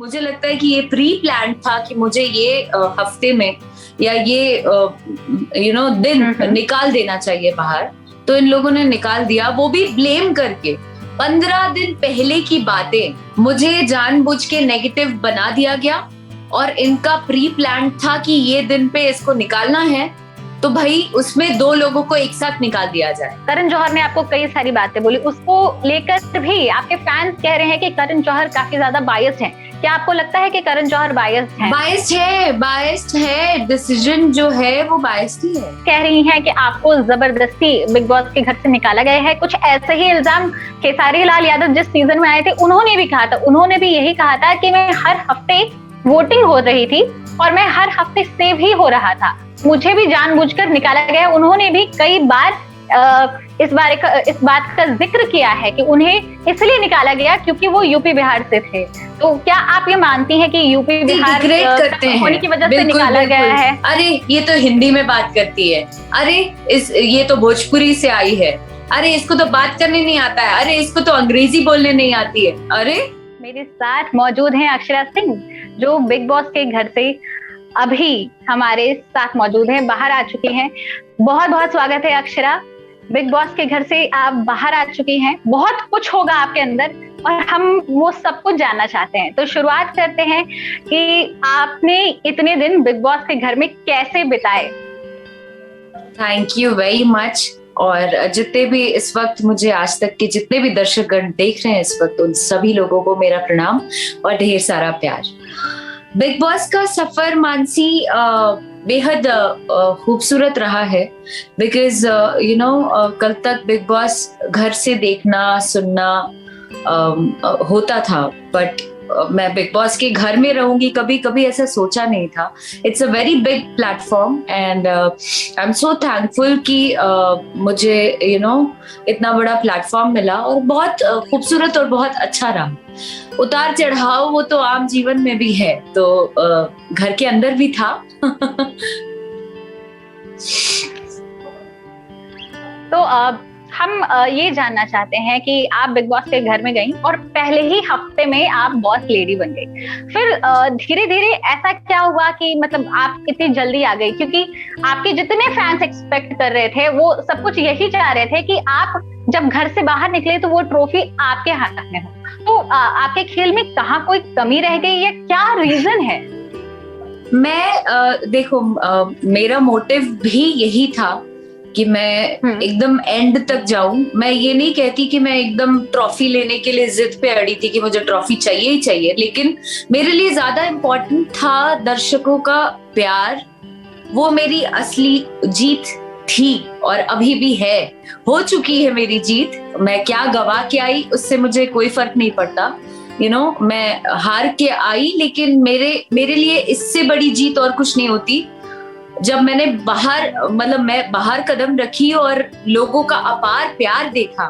मुझे लगता है कि ये प्री प्लान था कि मुझे ये हफ्ते में या ये दिन निकाल देना चाहिए बाहर, तो इन लोगों ने निकाल दिया, वो भी ब्लेम करके। 15 दिन पहले की बातें मुझे जानबूझ के नेगेटिव बना दिया गया और इनका प्री प्लान था कि ये दिन पे इसको निकालना है, तो भाई उसमें 2 लोगों को एक साथ निकाल दिया जाए। करण जौहर ने आपको कई सारी बातें बोली, उसको लेकर भी आपके फैंस कह रहे हैं कि करण जौहर काफी ज्यादा बायस्ड हैं। क्या आपको लगता है कि करण जौहर बायस्ड हैं? बायस्ड है, डिसीजन जो है वो बायस्ड ही है। कह रही हैं कि आपको जबरदस्ती बिग बॉस के घर से निकाला गया है। कुछ ऐसे ही इल्जाम खेसारी लाल यादव जिस सीजन में आए थे उन्होंने भी कहा था। उन्होंने भी यही कहा था कि मैं हर हफ्ते वोटिंग हो रही थी और मैं हर हफ्ते सेव ही हो रहा था, मुझे भी जानबूझकर निकाला गया। उन्होंने भी कई बार इस बात का जिक्र किया है कि उन्हें इसलिए निकाला गया क्योंकि वो यूपी बिहार से थे। तो क्या आप ये मानती हैं कि यूपी बिहार होने की वजह से निकाला गया है? अरे ये तो हिंदी में बात करती है, अरे ये तो भोजपुरी से आई है, अरे इसको तो बात करने नहीं आता है, अरे इसको तो अंग्रेजी बोलने नहीं आती है। अरे मेरे साथ मौजूद हैं अक्षरा सिंह, जो बिग बॉस के घर से अभी हमारे साथ मौजूद हैं, बाहर आ चुकी हैं। बहुत बहुत स्वागत है अक्षरा, बिग बॉस के घर से आप बाहर आ चुकी हैं। बहुत कुछ होगा आपके अंदर और हम वो सब कुछ जानना चाहते हैं। तो शुरुआत करते हैं कि आपने इतने दिन बिग बॉस के घर में कैसे बिताए? Thank you very much. और जितने भी इस वक्त मुझे आज तक के जितने भी दर्शकगण देख रहे हैं इस वक्त, उन सभी लोगों को मेरा प्रणाम और ढेर सारा प्यार। बिग बॉस का सफर मानसी बेहद खूबसूरत रहा है, बिकॉज कल तक बिग बॉस घर से देखना सुनना होता था, बट मैं बिग बॉस के घर में रहूंगी कभी ऐसा सोचा नहीं था। It's a very big platform and I am so thankful कि मुझे इतना बड़ा प्लेटफॉर्म मिला और बहुत खूबसूरत और बहुत अच्छा रहा। उतार चढ़ाव वो तो आम जीवन में भी है, तो घर के अंदर भी था। तो हम ये जानना चाहते हैं कि आप बिग बॉस के घर में गई और पहले ही हफ्ते में आप बॉस लेडी बन गई। फिर धीरे धीरे ऐसा क्या हुआ कि मतलब आप इतनी जल्दी आ गई? क्योंकि आपके जितने फैंस एक्सपेक्ट कर रहे थे वो सब कुछ यही चाह रहे थे कि आप जब घर से बाहर निकले तो वो ट्रॉफी आपके हाथ में हो। तो आपके खेल में कहाँ कोई कमी रह गई या क्या रीजन है? मैं देखो, मेरा मोटिव भी यही था कि मैं एकदम एंड तक जाऊं। मैं ये नहीं कहती कि मैं एकदम ट्रॉफी लेने के लिए जिद पे अड़ी थी कि मुझे ट्रॉफी चाहिए ही चाहिए, लेकिन मेरे लिए ज्यादा इम्पोर्टेंट था दर्शकों का प्यार। वो मेरी असली जीत थी और अभी भी है, हो चुकी है मेरी जीत। मैं क्या गवा के आई उससे मुझे कोई फर्क नहीं पड़ता। मैं हार के आई, लेकिन मेरे लिए इससे बड़ी जीत और कुछ नहीं होती। जब मैंने मैं बाहर कदम रखी और लोगों का अपार प्यार देखा,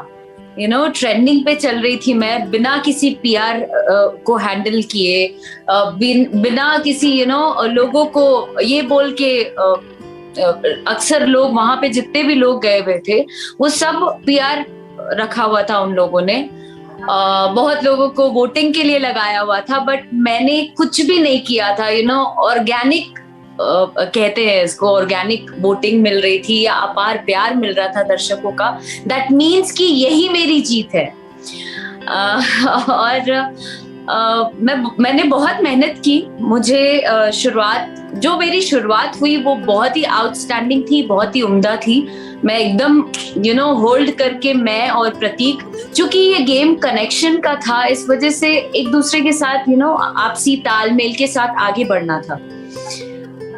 ट्रेंडिंग पे चल रही थी मैं, बिना किसी पीआर को हैंडल किए, बिना किसी लोगों को ये बोल के, अक्सर लोग वहां पे जितने भी लोग गए हुए थे वो सब पीआर रखा हुआ था उन लोगों ने। बहुत लोगों को वोटिंग के लिए लगाया हुआ था, बट मैंने कुछ भी नहीं किया था। ऑर्गेनिक कहते हैं इसको, ऑर्गेनिक वोटिंग मिल रही थी या अपार प्यार मिल रहा था दर्शकों का। दैट मीन्स कि यही मेरी जीत है। और मैंने बहुत मेहनत की। मुझे जो मेरी शुरुआत हुई वो बहुत ही आउटस्टैंडिंग थी, बहुत ही उम्दा थी। मैं एकदम होल्ड करके, मैं और प्रतीक, चूंकि ये गेम कनेक्शन का था, इस वजह से एक दूसरे के साथ आपसी तालमेल के साथ आगे बढ़ना था।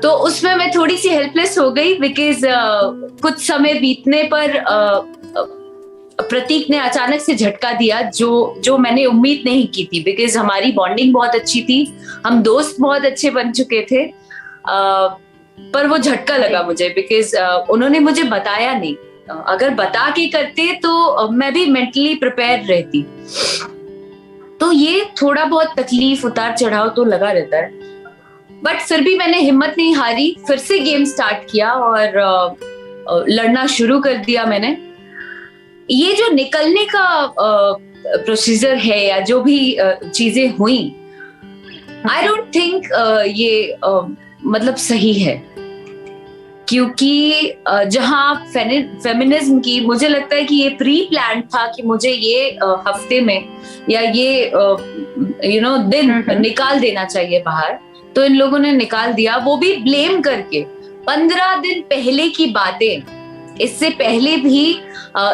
तो उसमें मैं थोड़ी सी हेल्पलेस हो गई, बिकॉज कुछ समय बीतने पर प्रतीक ने अचानक से झटका दिया जो मैंने उम्मीद नहीं की थी। बिकॉज हमारी बॉन्डिंग बहुत अच्छी थी, हम दोस्त बहुत अच्छे बन चुके थे, पर वो झटका लगा मुझे बिकॉज उन्होंने मुझे बताया नहीं। अगर बता के करते तो मैं भी मेंटली प्रिपेयर रहती। तो ये थोड़ा बहुत तकलीफ, उतार चढ़ाव तो लगा रहता है, बट फिर भी मैंने हिम्मत नहीं हारी, फिर से गेम स्टार्ट किया और लड़ना शुरू कर दिया मैंने। ये जो निकलने का प्रोसीजर है या जो भी चीजें हुई, आई डोंट थिंक ये मतलब सही है, क्योंकि जहां फेमिनिज्म की, मुझे लगता है कि ये प्री प्लान था कि मुझे ये हफ्ते में या ये दिन निकाल देना चाहिए बाहर, तो इन लोगों ने निकाल दिया, वो भी ब्लेम करके। 15 दिन पहले की बातें, इससे पहले भी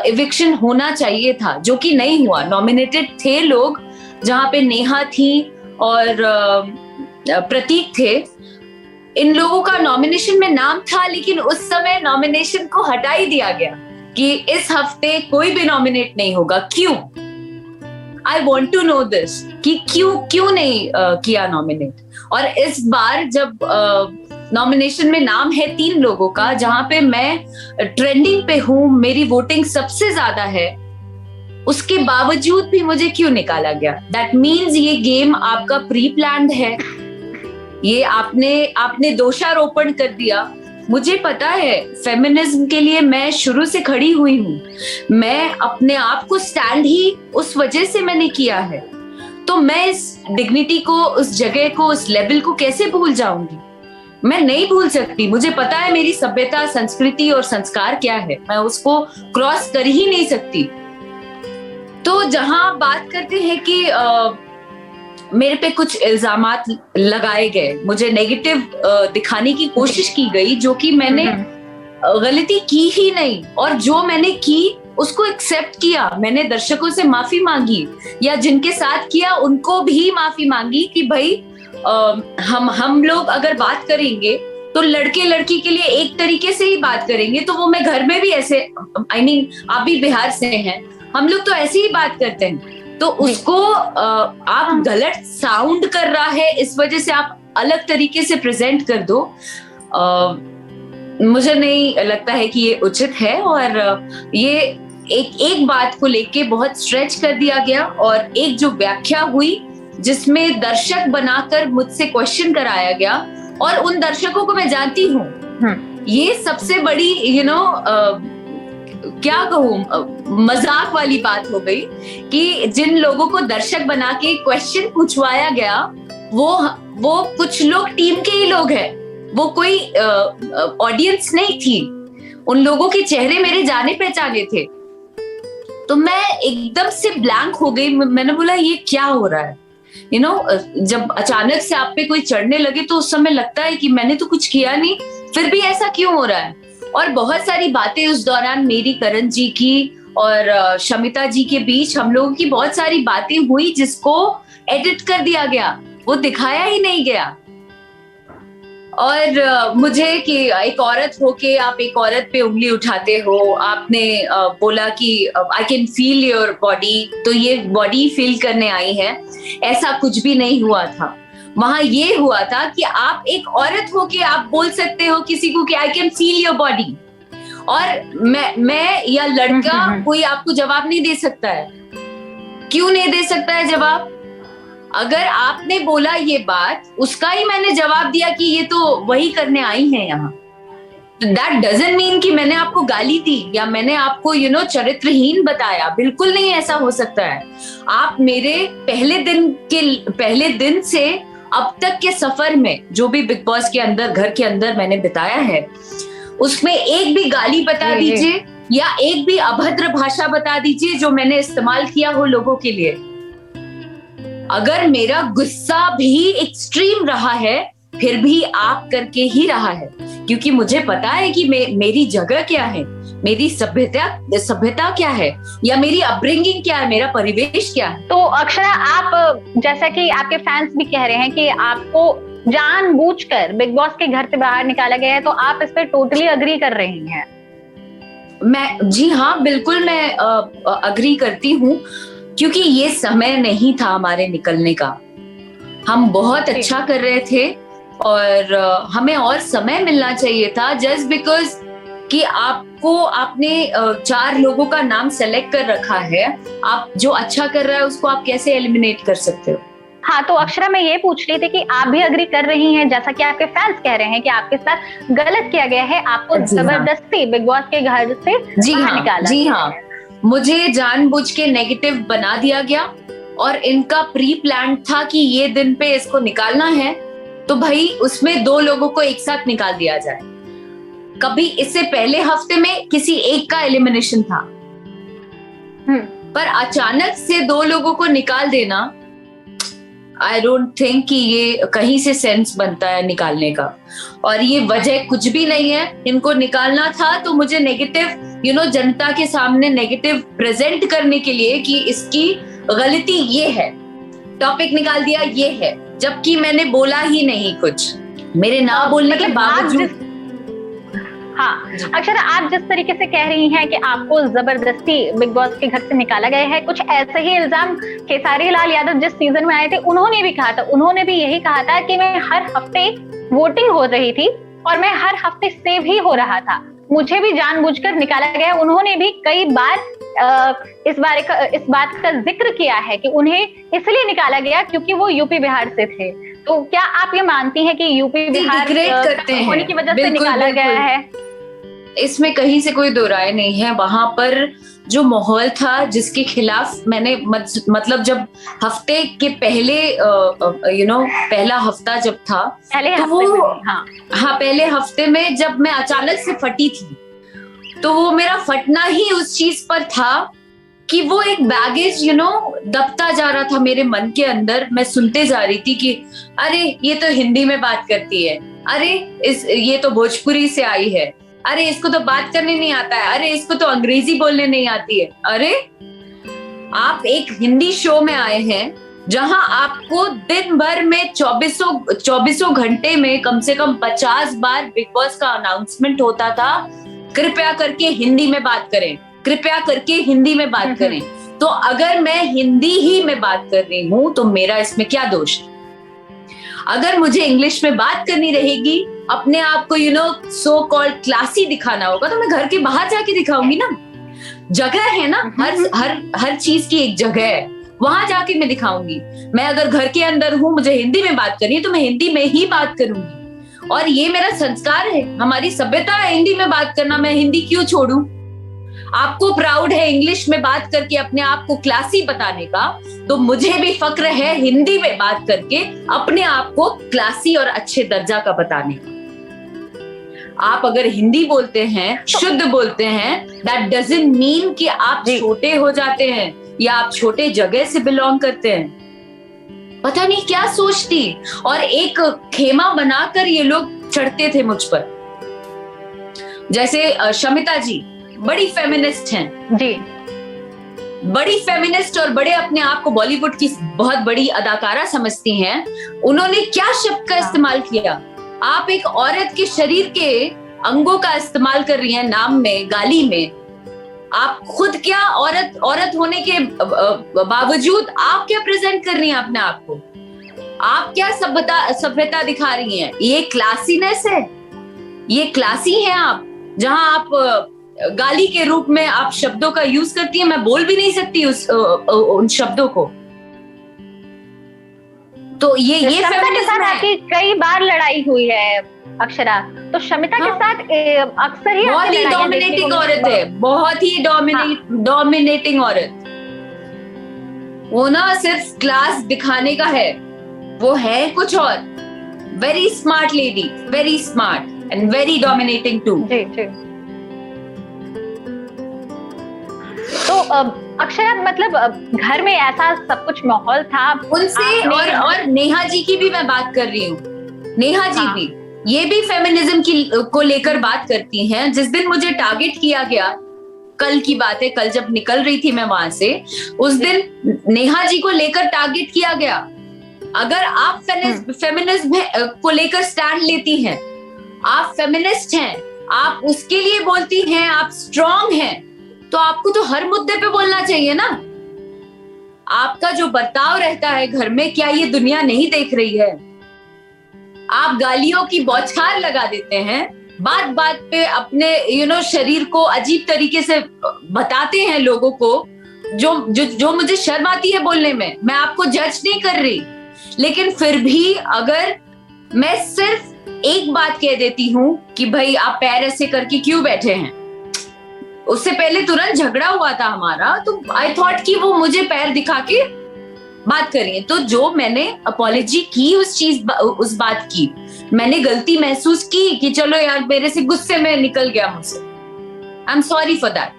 इविक्शन होना चाहिए था, जो कि नहीं हुआ। नॉमिनेटेड थे लोग, जहां पे नेहा थी और प्रतीक थे, इन लोगों का नॉमिनेशन में नाम था, लेकिन उस समय नॉमिनेशन को हटा ही दिया गया कि इस हफ्ते कोई भी नॉमिनेट नहीं होगा। क्यों? I want to know this, कि क्यों नहीं किया नॉमिनेट। और इस बार जब नॉमिनेशन में नाम है 3 लोगों का, जहां पे मैं ट्रेंडिंग पे हूं, मेरी वोटिंग सबसे ज्यादा है, उसके बावजूद भी मुझे क्यों निकाला गया? दैट मीन्स ये गेम आपका प्री प्लान्ड है, ये आपने दोषारोपण कर दिया। मुझे पता है, फेमिनिज्म के लिए मैं शुरू से खड़ी हुई हूँ, मैं अपने आप को स्टैंड ही उस वजह से मैंने किया है, तो मैं इस डिग्निटी को, उस जगह को, उस लेवल को कैसे भूल जाऊंगी? मैं नहीं भूल सकती। मुझे पता है मेरी सभ्यता, संस्कृति और संस्कार क्या है, मैं उसको क्रॉस कर ही नहीं सकती। तो जहां बात करते हैं कि मेरे पे कुछ इल्जामात लगाए गए, मुझे नेगेटिव दिखाने की कोशिश की गई, जो कि मैंने गलती की ही नहीं, और जो मैंने की उसको एक्सेप्ट किया। मैंने दर्शकों से माफी मांगी, या जिनके साथ किया उनको भी माफी मांगी कि भाई हम लोग अगर बात करेंगे तो लड़के लड़की के लिए एक तरीके से ही बात करेंगे, तो वो मैं घर में भी ऐसे, आई मीन आप भी बिहार से हैं, हम लोग तो ऐसे ही बात करते हैं, तो उसको आप गलत साउंड कर रहा है, इस वजह से आप अलग तरीके से प्रेजेंट कर दो। मुझे नहीं लगता है कि ये उचित है, और ये एक बात को लेके बहुत स्ट्रेच कर दिया गया, और एक जो व्याख्या हुई जिसमें दर्शक बनाकर मुझसे क्वेश्चन कराया गया, और उन दर्शकों को मैं जानती हूँ, ये सबसे बड़ी क्या कहूँ, मजाक वाली बात हो गई कि जिन लोगों को दर्शक बना के क्वेश्चन पूछवाया गया, वो कुछ लोग टीम के ही लोग हैं, वो कोई ऑडियंस नहीं थी, उन लोगों के चेहरे मेरे जाने पहचाने थे। तो मैं एकदम से ब्लैंक हो गई, मैंने बोला ये क्या हो रहा है? जब अचानक से आप पे कोई चढ़ने लगे तो उस समय लगता है कि मैंने तो कुछ किया नहीं, फिर भी ऐसा क्यों हो रहा है? और बहुत सारी बातें उस दौरान मेरी, करण जी की और शमिता जी के बीच, हम लोगों की बहुत सारी बातें हुई जिसको एडिट कर दिया गया, वो दिखाया ही नहीं गया। और मुझे कि एक औरत होके आप एक औरत पे उंगली उठाते हो, आपने बोला कि I can feel your body, तो ये बॉडी फील करने आई है, ऐसा कुछ भी नहीं हुआ था। वहां ये हुआ था कि आप एक औरत होके आप बोल सकते हो किसी को कि I can feel your body, और मैं या लड़का कोई आपको जवाब नहीं दे सकता है। क्यों नहीं दे सकता है जवाब? अगर आपने बोला ये बात, उसका ही मैंने जवाब दिया कि ये तो वही करने आई है यहाँ, दैट डजंट मीन कि मैंने आपको गाली दी या मैंने आपको चरित्रहीन बताया। बिल्कुल नहीं ऐसा हो सकता है। आप मेरे पहले दिन से अब तक के सफर में जो भी बिग बॉस के अंदर, घर के अंदर मैंने बिताया है, उसमें एक भी गाली बता दीजिए या एक भी अभद्र भाषा बता दीजिए जो मैंने इस्तेमाल किया हो लोगों के लिए। अगर मेरा गुस्सा भी एक्सट्रीम रहा है, फिर भी आप करके ही रहा है, क्योंकि मुझे पता है कि मेरी जगह क्या है, मेरी सभ्यता क्या है, या मेरी अपब्रिंगिंग क्या है, मेरा परिवेश क्या है। तो अक्षरा, आप जैसा कि आपके फैंस भी कह रहे हैं कि आपको जानबूझकर बिग बॉस के घर से बाहर निकाला गया है, तो आप इस पर टोटली अग्री कर रही हैं? जी हाँ, बिल्कुल मैं अग्री करती हूँ, क्योंकि ये समय नहीं था हमारे निकलने का। हम बहुत अच्छा कर रहे थे और हमें और समय मिलना चाहिए था, जस्ट बिकॉज कि आपने 4 लोगों का नाम सेलेक्ट कर रखा है, आप जो अच्छा कर रहा है उसको आप कैसे एलिमिनेट कर सकते हो? हाँ, तो अक्षरा, मैं ये पूछ रही थी कि आप भी अग्री कर रही हैं, जैसा कि आपके फैंस कह रहे हैं कि आपके साथ गलत किया गया है, आपको जबरदस्ती बिग बॉस के घर से बाहर निकाला? जी हाँ, मुझे जानबूझ के नेगेटिव बना दिया गया और इनका प्री प्लान था कि ये दिन पे इसको निकालना है, तो भाई उसमें 2 लोगों को एक साथ निकाल दिया जाए। कभी इससे पहले हफ्ते में किसी एक का एलिमिनेशन था, पर अचानक से 2 लोगों को निकाल देना, आई डोंट थिंक कि ये कहीं से सेंस बनता है निकालने का। और ये वजह कुछ भी नहीं है, इनको निकालना था तो मुझे नेगेटिव जनता के सामने नेगेटिव प्रेजेंट करने के लिए कि इसकी गलती ये है, टॉपिक निकाल दिया ये है, जबकि मैंने बोला ही नहीं कुछ, मेरे ना बोलने के बावजूद। हाँ अक्षरा, आप जिस तरीके से कह रही हैं कि आपको जबरदस्ती बिग बॉस के घर से निकाला गया है, कुछ ऐसे ही इल्जाम खेसारी लाल यादव जिस सीजन में आए थे उन्होंने भी कहा था। उन्होंने भी यही कहा था कि मैं हर हफ्ते वोटिंग हो रही थी और मैं हर हफ्ते सेव ही हो रहा था, मुझे भी जानबूझकर निकाला गया। उन्होंने भी कई बार इस बात का जिक्र किया है कि उन्हें इसलिए निकाला गया क्योंकि वो यूपी बिहार से थे। तो क्या आप ये मानती हैं कि यूपी बिहार होने की वजह से निकाला गया है? इसमें कहीं से कोई दो राय नहीं है। वहां पर जो माहौल था जिसके खिलाफ मैंने मतलब जब हफ्ते के पहले पहला हफ्ता जब था तो वो पहले हफ्ते में जब मैं अचानक से फटी थी, तो वो मेरा फटना ही उस चीज पर था कि वो एक बैगेज दबता जा रहा था मेरे मन के अंदर। मैं सुनते जा रही थी कि अरे ये तो हिंदी में बात करती है, अरे ये तो भोजपुरी से आई है, अरे इसको तो बात करने नहीं आता है, अरे इसको तो अंग्रेजी बोलने नहीं आती है। अरे आप एक हिंदी शो में आए हैं जहां आपको दिन भर में 24 घंटे में कम से कम 50 बार बिग बॉस का अनाउंसमेंट होता था, कृपया करके हिंदी में बात करें, कृपया करके हिंदी में बात करें। तो अगर मैं हिंदी ही में बात कर रही हूं तो मेरा इसमें क्या दोष? अगर मुझे इंग्लिश में बात करनी रहेगी, अपने आप को सो कॉल्ड क्लासी दिखाना होगा, तो मैं घर के बाहर जाके दिखाऊंगी ना। जगह है ना, हर चीज की एक जगह है, वहां जाके मैं दिखाऊंगी। मैं अगर घर के अंदर हूं, मुझे हिंदी में बात करनी है तो मैं हिंदी में ही बात करूंगी, और ये मेरा संस्कार है, हमारी सभ्यता है हिंदी में बात करना। मैं हिंदी क्यों छोड़ूं? आपको प्राउड है इंग्लिश में बात करके अपने आप को क्लासी बताने का, तो मुझे भी फक्र है हिंदी में बात करके अपने आप को क्लासी और अच्छे दर्जा का बताने का। आप अगर हिंदी बोलते हैं, शुद्ध बोलते हैं, दैट डजंट मीन कि आप छोटे हो जाते हैं या आप छोटे जगह से बिलोंग करते हैं। पता नहीं क्या सोचती, और एक खेमा बनाकर ये लोग चढ़ते थे मुझ पर। जैसे शमिता जी बड़ी फेमिनिस्ट हैं जी, बड़ी फेमिनिस्ट और बड़े अपने आप को बॉलीवुड की बहुत बड़ी अदाकारा समझती हैं। उन्होंने क्या शब्द का इस्तेमाल किया? आप एक औरत के शरीर के अंगों का इस्तेमाल कर रही हैं नाम में, गाली में। आप खुद क्या औरत होने के बावजूद आप क्या प्रेजेंट कर रही हैं अपने आप को? आप क्या सभ्यता दिखा रही हैं? ये क्लासीनेस है, ये क्लासी है आप, जहां आप गाली के रूप में आप शब्दों का यूज करती हैं। मैं बोल भी नहीं सकती उन शब्दों को। तो ये शमिता के साथ आपकी कई बार लड़ाई हुई है अक्षरा, तो शमिता के साथ अक्सर ही बहुत ही डोमिनेटिंग औरत है, बहुत ही डोमिनेटिंग औरत। वो ना सिर्फ क्लास दिखाने का है, वो है कुछ और। Very smart lady, very smart and very dominating too. जी जी। तो अक्षरा, मतलब घर में ऐसा सब कुछ माहौल था उनसे, और नेहा जी की भी मैं बात कर रही हूँ। नेहा जी भी, ये भी फेमिनिज्म को लेकर बात करती हैं। जिस दिन मुझे टारगेट किया गया, कल की बात है, कल जब निकल रही थी मैं वहां से, उस दिन नेहा जी को लेकर टारगेट किया गया। अगर आप फेमिनिज्म को लेकर स्टैंड लेती हैं, आप फेमिनिस्ट हैं, आप उसके लिए बोलती हैं, आप स्ट्रांग हैं, तो आपको तो हर मुद्दे पे बोलना चाहिए ना। आपका जो बर्ताव रहता है घर में, क्या ये दुनिया नहीं देख रही है? आप गालियों की बौछार लगा देते हैं, बात बात पे अपने शरीर को अजीब तरीके से बताते हैं लोगों को, जो मुझे शर्म आती है बोलने में। मैं आपको जज नहीं कर रही, लेकिन फिर भी अगर मैं सिर्फ एक बात कह देती हूं कि भाई आप पैर ऐसे करके क्यों बैठे हैं, उससे पहले तुरंत झगड़ा हुआ था हमारा, तो आई थॉट कि वो मुझे पैर दिखा के बात करी है। तो जो मैंने अपॉलॉजी की उस बात की, मैंने गलती महसूस की कि चलो यार मेरे से गुस्से में निकल गया मुझसे, I am sorry for that.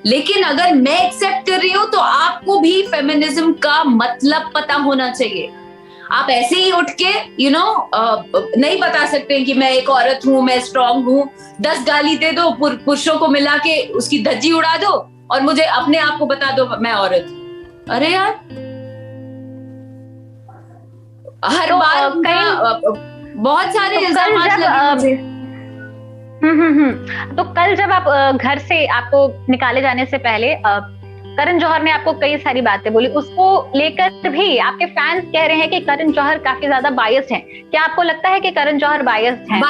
लेकिन अगर मैं एक्सेप्ट कर रही हूं तो आपको भी फेमिनिज्म का मतलब पता होना चाहिए। आप ऐसे ही उठ के नहीं बता सकते कि मैं एक औरत हूं, मैं स्ट्रांग हूं, 10 गाली दे दो पुरुषों को मिला के, उसकी धज्जी उड़ा दो और मुझे अपने आप को बता दो मैं औरत हूं। अरे यार, हर तो बार बहुत सारे इल्जाम लगे मुझे। तो कल जब आप घर से आपको निकाले जाने से पहले करण जौहर ने आपको कई सारी बातें बोली, उसको लेकर भी आपके फैंस कह रहे हैं कि करण जौहर काफी ज्यादा बायस्ड हैं। क्या आपको लगता है कि करण जौहर बायस्ड हैं?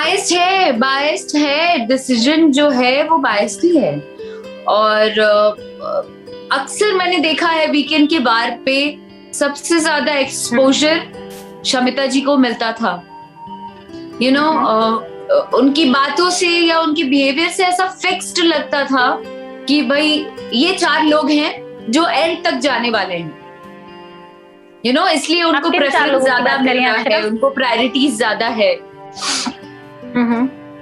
बायस्ड है, डिसीजन जो है वो बायस्ड ही है। और अक्सर मैंने देखा है वीकेंड के बार पे सबसे ज्यादा एक्सपोजर शमिता जी को मिलता था। उनकी बातों से या उनके बिहेवियर से ऐसा फिक्स्ड लगता था कि भाई ये 4 लोग हैं जो एंड तक जाने वाले हैं, इसलिए उनको प्रेफरेंस ज्यादा मिल रहा है, उनको प्रायोरिटीज ज्यादा है।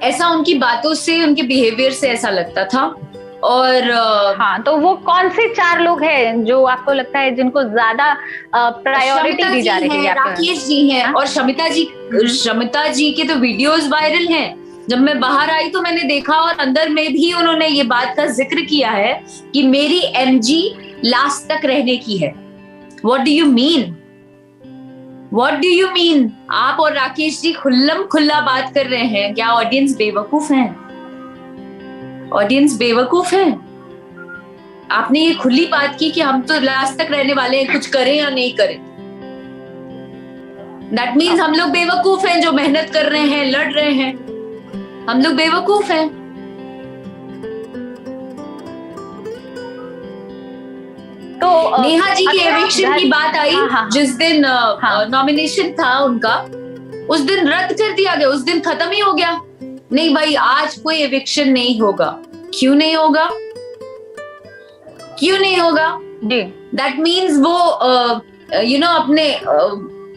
ऐसा उनकी बातों से, उनके बिहेवियर से ऐसा लगता था। और हाँ, तो वो कौन से 4 लोग हैं जो आपको लगता है जिनको ज्यादा प्रायोरिटी दी जा रही है? राकेश जी हैं और शमिता जी के तो वीडियोस वायरल हैं। जब मैं बाहर आई तो मैंने देखा, और अंदर में भी उन्होंने ये बात का जिक्र किया है कि मेरी एमजी लास्ट तक रहने की है। What do you mean? What do you mean? आप और राकेश जी खुल्लम खुल्ला बात कर रहे हैं। क्या ऑडियंस बेवकूफ है? ऑडियंस बेवकूफ है? आपने ये खुली बात की कि हम तो लास्ट तक रहने वाले हैं, कुछ करें या नहीं करें। दैट मीन्स हम लोग बेवकूफ हैं जो मेहनत कर रहे हैं, लड़ रहे हैं। हम लोग बेवकूफ हैं। तो नेहा जी की एविक्शन की बात आई, जिस दिन नॉमिनेशन था उनका, उस दिन रद्द कर दिया गया, उस दिन खत्म ही हो गया। नहीं भाई, आज कोई एविक्शन नहीं होगा। क्यों नहीं होगा? क्यों नहीं होगा? दैट मीन्स वो अपने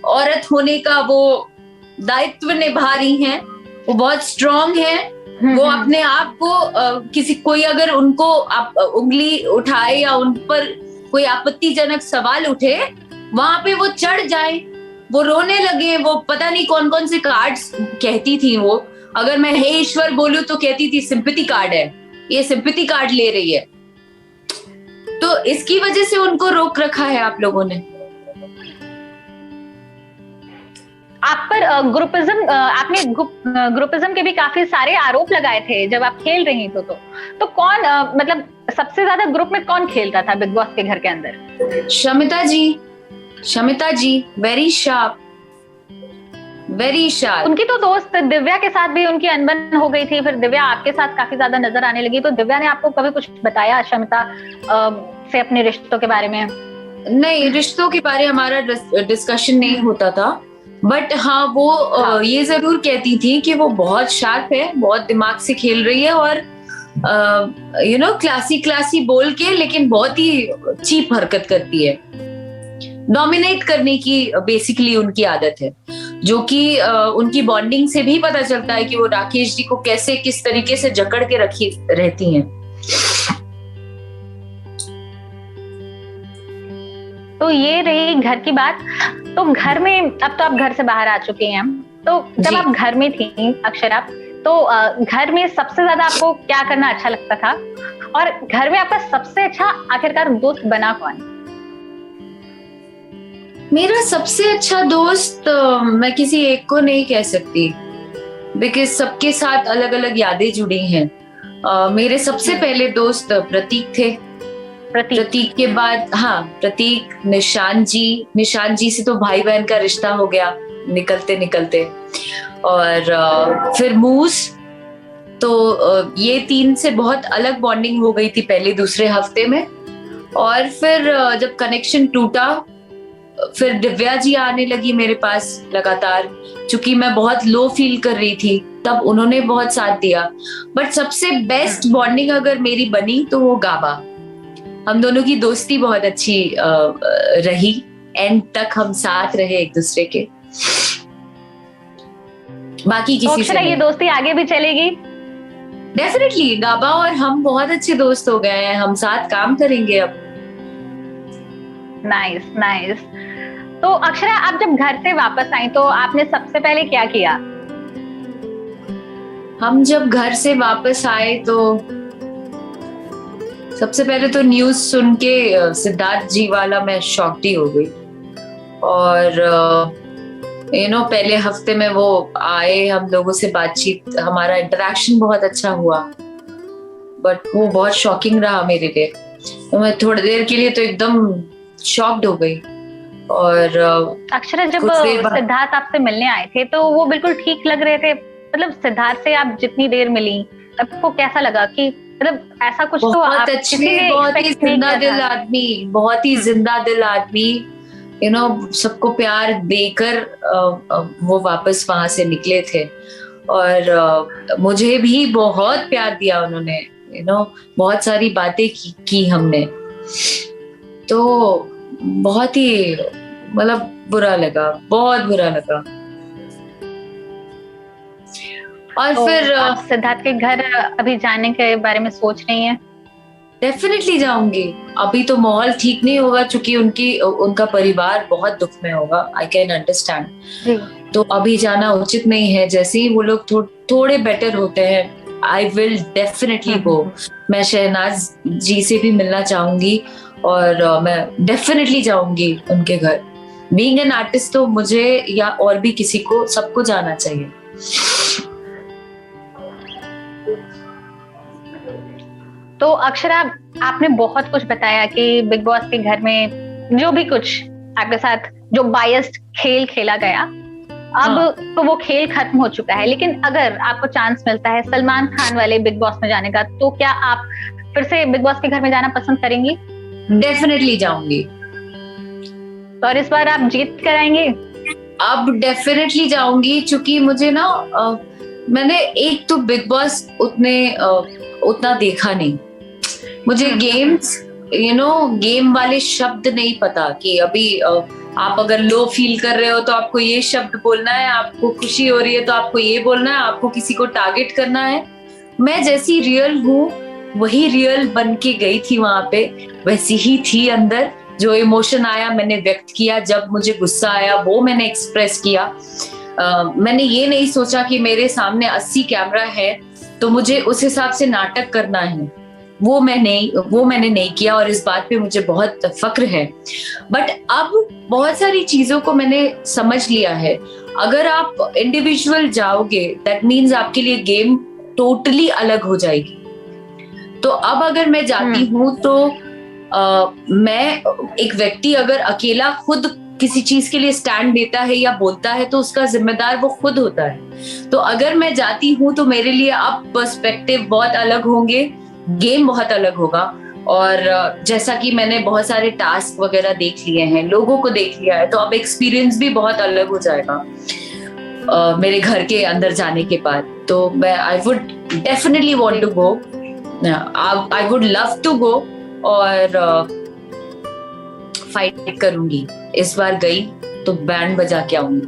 औरत होने का वो दायित्व निभा रही हैं, वो बहुत स्ट्रांग है। वो अपने आप को कोई अगर उनको उंगली उठाए या उन पर कोई आपत्तिजनक सवाल उठे, वहां पे वो चढ़ जाए, वो रोने लगे, वो पता नहीं कौन कौन से कार्ड्स कहती थी वो। अगर मैं हे ईश्वर बोलूं तो कहती थी सिंपैथी कार्ड है, ये सिंपैथी कार्ड ले रही है। तो इसकी वजह से उनको रोक रखा है आप लोगों ने। आप पर ग्रुपिज्म, आपने ग्रुपिज्म के भी काफी सारे आरोप लगाए थे जब आप खेल रही तो कौन मतलब सबसे ज्यादा ग्रुप में कौन खेलता था बिग बॉस के घर के अंदर? शमिता जी वेरी शार्प। उनकी तो दोस्त दिव्या के साथ भी उनकी अनबन हो गई थी, फिर दिव्या आपके साथ काफी ज्यादा नजर आने लगी। तो दिव्या ने आपको कभी कुछ बताया शमिता से अपने रिश्तों के बारे में? नहीं, रिश्तों के बारे में हमारा डिस्कशन नहीं होता था। बट हाँ, वो ये जरूर कहती थी कि वो बहुत शार्प है, बहुत दिमाग से खेल रही है, और क्लासी बोल के, लेकिन बहुत ही चीप हरकत करती है। डोमिनेट करने की बेसिकली उनकी आदत है, जो कि उनकी बॉन्डिंग से भी पता चलता है कि वो राकेश जी को कैसे, किस तरीके से जकड़ के रखी रहती हैं। तो ये रही घर की बात। तो घर में, अब तो आप घर से बाहर आ चुके हैं, तो जब आप घर में थी अक्षरा, तो घर में सबसे ज्यादा आपको क्या करना अच्छा लगता था, और घर में आपका सबसे अच्छा आखिरकार दोस्त बना कौन? मेरा सबसे अच्छा दोस्त मैं किसी एक को नहीं कह सकती, बिकॉज सबके साथ अलग अलग यादें जुड़ी हैं। मेरे सबसे पहले दोस्त प्रतीक थे। प्रतीक के बाद प्रतीक, निशान जी से तो भाई बहन का रिश्ता हो गया निकलते निकलते, और फिर मूस। तो ये 3 से बहुत अलग बॉन्डिंग हो गई थी पहले दूसरे हफ्ते में। और फिर जब कनेक्शन टूटा, फिर दिव्या जी आने लगी मेरे पास लगातार, क्योंकि मैं बहुत लो फील कर रही थी, तब उन्होंने बहुत साथ दिया। बट सबसे बेस्ट बॉन्डिंग अगर मेरी बनी तो वो गाबा। हम दोनों की दोस्ती बहुत अच्छी रही, एंड तक हम साथ रहे एक दूसरे के, बाकी किसी से ये दोस्ती आगे भी चलेगी? डेफिनेटली। गाबा और हम बहुत अच्छे दोस्त हो गए हैं, हम साथ काम करेंगे अब। Nice nice. तो अक्षरा, आप जब घर से वापस आई तो आपने सबसे पहले क्या किया? हम जब घर से वापस आए तो सबसे पहले तो न्यूज सुन के सिद्धार्थ जी वाला मैं शॉक्ड ही हो गई। और पहले हफ्ते में वो आए, हम लोगों से बातचीत, हमारा इंटरेक्शन बहुत अच्छा हुआ, बट वो बहुत शॉकिंग रहा मेरे लिए। तो मैं थोड़ी देर के लिए तो एकदम शॉक्ड हो गई। और अक्षरा, जब सिद्धार्थ आपसे मिलने आए थे तो वो बिल्कुल ठीक लग रहे थे, मतलब सिद्धार्थ से आप जितनी देर मिली आपको कैसा लगा कि मतलब ऐसा कुछ तो आप अच्छे, बहुत ही जिंदा दिल आदमी, बहुत ही जिंदा दिल आदमी, सबको प्यार देकर वो वापस वहां से निकले थे। और मुझे भी बहुत प्यार दिया उन्होंने, बहुत सारी बातें की हमने। तो बहुत ही मतलब बुरा लगा, बहुत बुरा लगा। और तो फिर आप सिद्धार्थ के घर अभी जाने के बारे में सोच रही हैं? डेफिनेटली जाऊंगी। अभी तो माहौल ठीक नहीं होगा, क्योंकि उनका परिवार बहुत दुख में होगा। I can understand. तो अभी जाना उचित नहीं है। जैसे ही वो लोग थोड़े बेटर होते हैं, आई विल डेफिनेटली गो। मैं शहनाज जी से भी मिलना चाहूंगी और मैं डेफिनेटली जाऊंगी उनके घर। बीइंग एन आर्टिस्ट तो मुझे या और भी किसी को, सबको जाना चाहिए। तो अक्षरा, आपने बहुत कुछ बताया कि बिग बॉस के घर में जो भी कुछ आपके साथ जो बायस्ड खेल खेला गया, अब तो वो खेल खत्म हो चुका है। लेकिन अगर आपको चांस मिलता है सलमान खान वाले बिग बॉस में जाने का, तो क्या आप फिर से बिग बॉस के घर में जाना पसंद करेंगी? डेफिनेटली जाऊंगी। और इस बार आप जीत कर आएंगे? अब डेफिनेटली जाऊंगी, क्योंकि मुझे ना मैंने एक तो बिग बॉस उतना देखा नहीं। मुझे गेम्स गेम वाले शब्द नहीं पता कि अभी आप अगर लो फील कर रहे हो तो आपको ये शब्द बोलना है, आपको खुशी हो रही है तो आपको ये बोलना है, आपको किसी को टारगेट करना है। मैं जैसी रियल हूँ वही रियल बन के गई थी वहां पे, वैसी ही थी अंदर। जो इमोशन आया मैंने व्यक्त किया, जब मुझे गुस्सा आया वो मैंने एक्सप्रेस किया। मैंने ये नहीं सोचा कि मेरे सामने 80 कैमरा है तो मुझे उस हिसाब से नाटक करना है। वो मैंने नहीं किया, और इस बात पे मुझे बहुत फक्र है। बट अब बहुत सारी चीजों को मैंने समझ लिया है। अगर आप इंडिविजुअल जाओगे, दैट मीन्स आपके लिए गेम टोटली अलग हो जाएगी। तो अब अगर मैं जाती हूँ तो मैं एक व्यक्ति अगर अकेला खुद किसी चीज के लिए स्टैंड लेता है या बोलता है तो उसका जिम्मेदार वो खुद होता है। तो अगर मैं जाती हूँ तो मेरे लिए अब पर्सपेक्टिव बहुत अलग होंगे, गेम बहुत अलग होगा। और जैसा कि मैंने बहुत सारे टास्क वगैरह देख लिए हैं, लोगों को देख लिया है, तो अब एक्सपीरियंस भी बहुत अलग हो जाएगा मेरे घर के अंदर जाने के बाद। तो मैं I would definitely want to go, I would love to go और फाइट करूंगी। इस बार गई तो बैंड बजा के आऊंगी।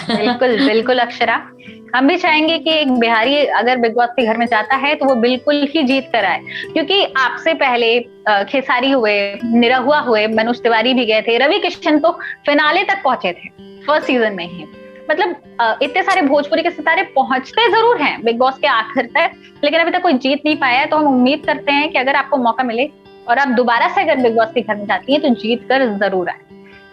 बिल्कुल बिल्कुल अक्षरा, हम भी चाहेंगे कि एक बिहारी अगर बिग बॉस के घर में जाता है तो वो बिल्कुल ही जीत कर आए, क्योंकि आपसे पहले खेसारी हुए, निरहुआ हुए, मनोज तिवारी भी गए थे, रवि किशन तो फिनाले तक पहुंचे थे फर्स्ट सीजन में ही। मतलब इतने सारे भोजपुरी के सितारे पहुंचते जरूर हैं बिग बॉस के आखिर तक, लेकिन अभी तक कोई जीत नहीं पाया है। तो हम उम्मीद करते हैं कि अगर आपको मौका मिले और आप दोबारा से अगर बिग बॉस के घर में जाती हैं तो जीत कर जरूर आए।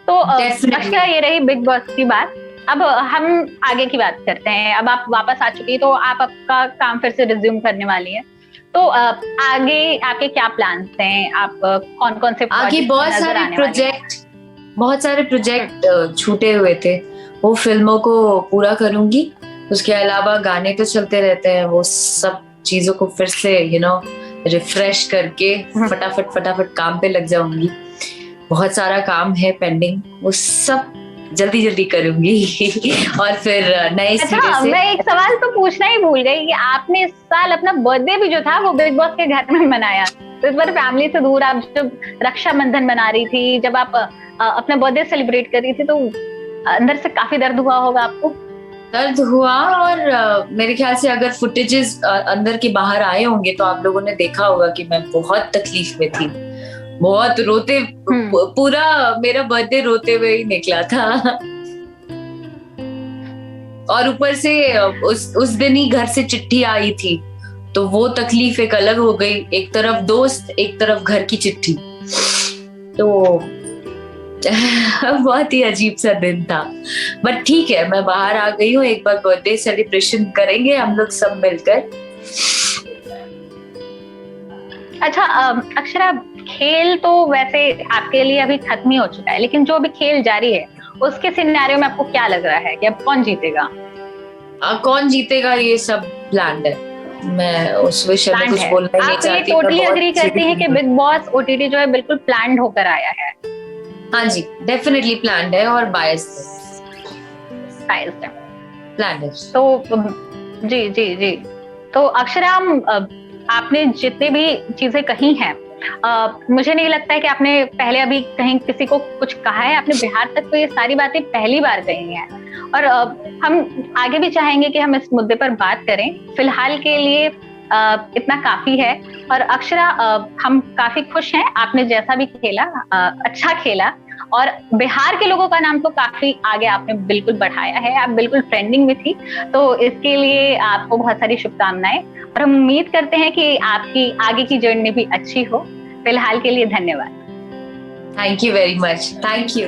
तो अक्षरा, ये रही बिग बॉस की बात। अब हम आगे की बात करते हैं। अब आप वापस आ चुकी, तो आप आपका काम फिर से रिज्यूम करने वाली है, तो आगे आपके क्या प्लान्स हैं? आप कौन कौन से आगे बहुत सारे प्रोजेक्ट छूटे हुए थे, वो फिल्मों को पूरा करूंगी। उसके अलावा गाने तो चलते रहते हैं, वो सब चीजों को फिर से रिफ्रेश करके फटाफट काम पे लग जाऊंगी। बहुत सारा काम है पेंडिंग, वो सब जल्दी करूंगी और फिर नए सिरे से। मैं एक सवाल तो पूछना ही भूल गई कि आपने इस साल अपना बर्थडे भी जो था वो बिग बॉस के घर में मनाया, तो इस बार फैमिली से दूर आप जब रक्षाबंधन मना रही थी, जब आप अपना बर्थडे सेलिब्रेट कर रही थी, तो अंदर से काफी दर्द हुआ होगा आपको? दर्द हुआ, और मेरे ख्याल से अगर फुटेजेस अंदर के बाहर आए होंगे तो आप लोगों ने देखा होगा कि मैं बहुत तकलीफ में थी, बहुत रोते, पूरा मेरा बर्थडे रोते हुए ही निकला था। और ऊपर से उस दिन ही घर से चिट्ठी आई थी, तो वो तकलीफ एक अलग हो गई। एक तरफ दोस्त, एक तरफ घर की चिट्ठी, तो बहुत ही अजीब सा दिन था। बट ठीक है, मैं बाहर आ गई हूँ, एक बार बर्थडे सेलिब्रेशन करेंगे हम लोग सब मिलकर। अच्छा अक्षरा, खेल तो वैसे आपके लिए अभी खत्म ही हो चुका है, लेकिन जो अभी खेल जारी है उसके सिनेरियो में आपको क्या लग रहा है कि अब कौन जीतेगा? कौन जीतेगा ये सब प्लान है, मैं उस विषय में कुछ बोलना नहीं चाहती। आप टोटली एग्री करती हैं कि बिग बॉस ओटीटी जो है बिल्कुल प्लान्ड होकर आया है? हाँ जी, डेफिनेटली प्लान्ड है और बायस्ड है। प्लान्ड है। तो जी जी जी, तो अक्षरा, आपने जितने भी चीजें कही हैं, मुझे नहीं लगता है कि आपने पहले अभी कहीं किसी को कुछ कहा है। आपने बिहार तक तो ये सारी बातें पहली बार कही हैं, और हम आगे भी चाहेंगे कि हम इस मुद्दे पर बात करें। फिलहाल के लिए इतना काफी है। और अक्षरा, हम काफी खुश हैं, आपने जैसा भी खेला अच्छा खेला, और बिहार के लोगों का नाम तो काफी आगे आपने बिल्कुल बढ़ाया है, आप बिल्कुल ट्रेंडिंग में थी, तो इसके लिए आपको बहुत सारी शुभकामनाएं, और हम उम्मीद करते हैं कि आपकी आगे की जर्नी भी अच्छी हो। फिलहाल के लिए धन्यवाद। Thank you very much. Thank you.